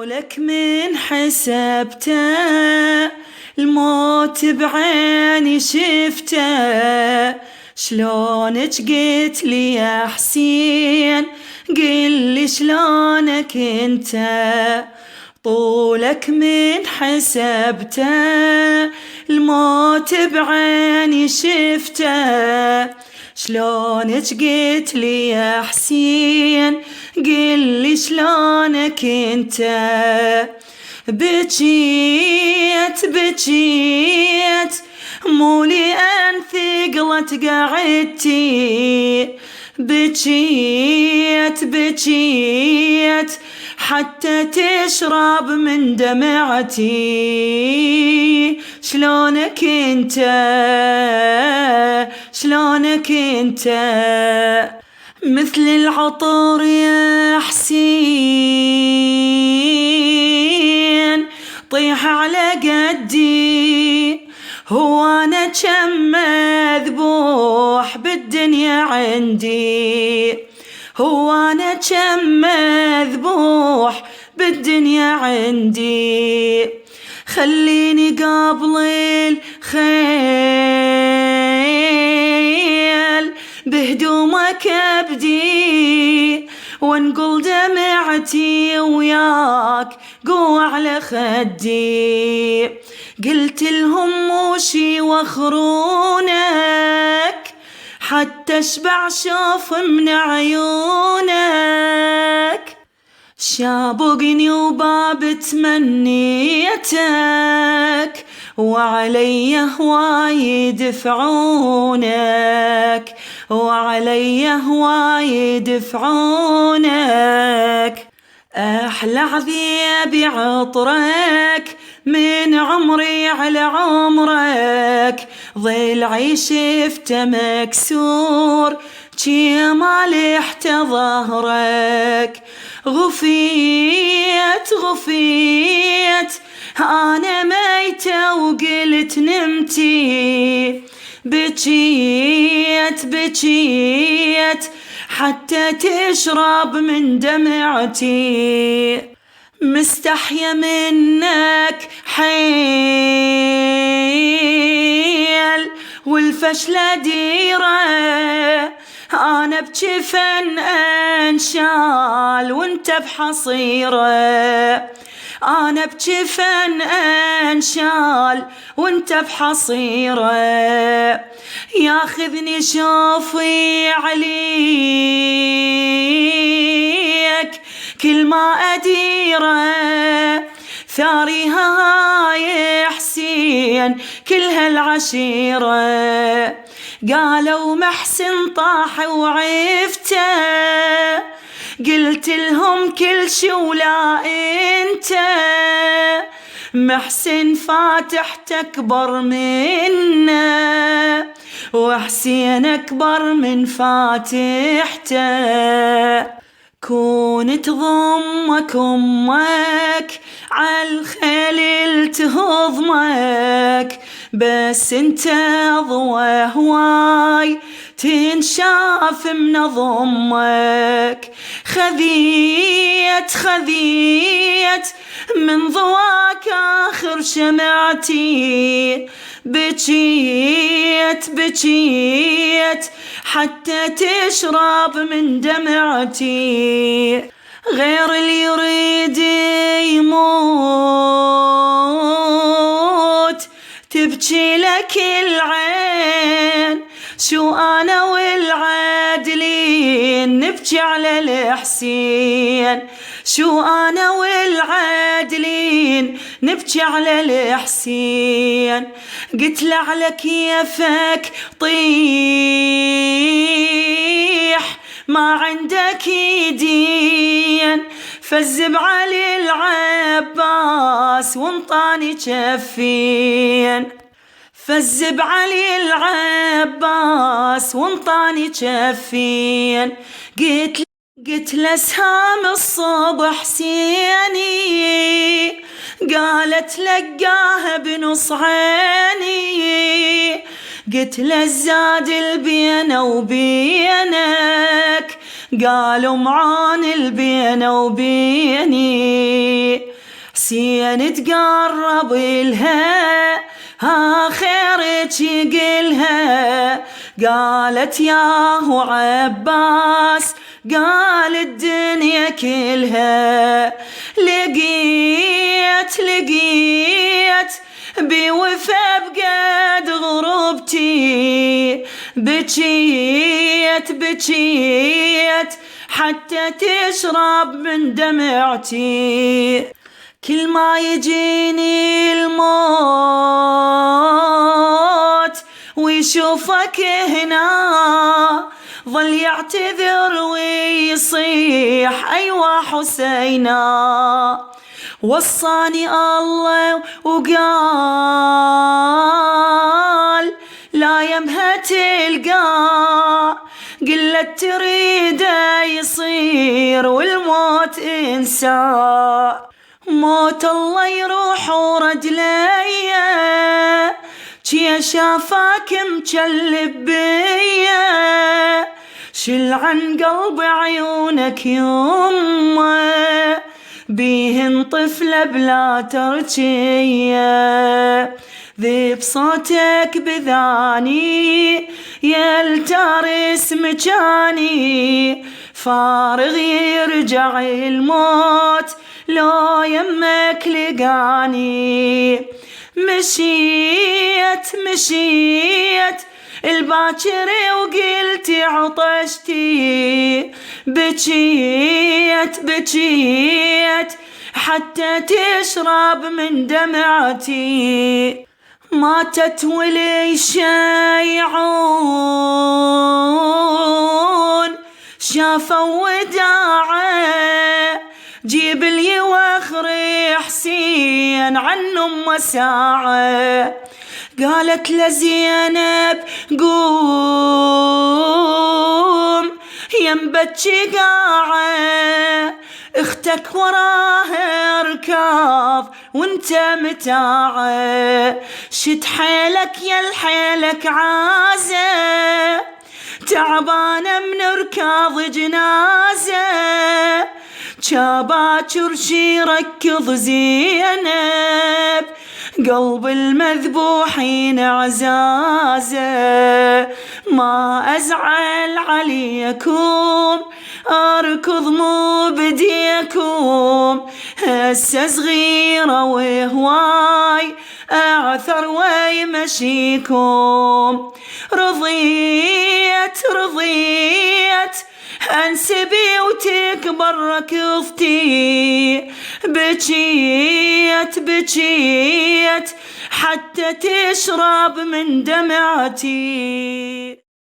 طولك من حسبته الموت بعيني شفته، شلونك قلت لي يا حسين قلي شلونك انت. طولك من حسبته الموت بعيني شفته، شلونك قلت لي يا حسين قلي شلونك انت. بجيت مو لأن ثقلت قعدتي، بجيت حتى تشرب من دمعتي. شلونك انت شلونك انت مثل العطر يا حسين طيح على قدي. هو أنا كم مذبوح بالدنيا عندي، هو أنا كم مذبوح بالدنيا عندي. خليني قبل الخيل بهدومك أبدي، وانقل دمعتي وياك قوة على خدي. قلت لهم موشي واخرونك حتى اشبع شوف من عيونك. شابقني وباب تمنيتك وعلي هواي يدفعونك، وعلي هواي يدفعونك. أحلى عذيب عطرك من عمري على عمرك، ضلعي شفته مكسور جي ما لحت ظهرك. غفيت أنا ميتة وقلت نمتي. بجيت حتى تشرب من دمعتي. مستحيا منك حيل والفشلة ديرة، أنا بجفن أنشال وانت بحصيرة. أنا بجفن أنشال وانت بحصيرة. ياخذني شوفي عليك كل ما أديره، ثاريها هاي حسين كل هالعشيرة. قالوا محسن طاح وعفته، قلت لهم كل شي ولا انت. محسن فاتح تكبر منه، وحسين أكبر من فاتحته. كونت ضمك أمك عالخيل تهضمك، بس انت ضوى هواي تنشاف من ضمك. خذيت من ضواك آخر شمعتي. بجيت حتى تشرب من دمعتي. غير اللي يريد يموت تبكي لك العين، شو أنا والعادلين نبكي على الحسين. شو أنا والعادلين نبكي على الحسين. قلت له على كيفك طيح ما عندك يدين، فزب علي العباس وانطاني جفين. فزب علي العباس وانطاني جفين. قلت له سهام الصبح سيني، قالت لقاها بنص عيني. قلت له الزاد البينة وبينك، قالوا معان البينة وبيني. حسين تقرب لها آخرك يقلها، قالت ياهو عباس قال الدنيا كلها، لقيت بوفا بقد غربتي، بجيت حتى تشرب من دمعتي، كل ما يجيني الموت ويشوفك هنا ظل يعتذر ويصيح أيوا حسينا، وصاني الله وقال لا يمها تلقى، قلت تريده يصير والموت انساه، موت الله يروح ورجليا جي شافاك مجلب بيا، شل عن قلب عيونك يمه بيهن طفلة بلا ترجية، ذيب صوتك بذاني يلترس مكاني، فارغ يرجع الموت لو يمك لقاني، مشيت الباكر وقلت عطشتي، بجيت حتى تشرب من دمعتي، ماتت ولي شايعون شافوا وداعه، جيب لي واخري حسين عن أم ساعة، قالت لزينب قوم ينبتشي قاعة، اختك وراها ركاض وانت متاعة، شد حيلك يا الحيلك عازة، تعبانة من ركاض جنازة، جاباكر شي ركض زينب قلب المذبوحين عزازة، ما أزعل عليكم أركض مو بديكم، هسه صغيرة وهواي أعثر ويمشيكم، رضيت أنسبي وتكبر ركضتي، بجيت حتى تشرب من دمعتي.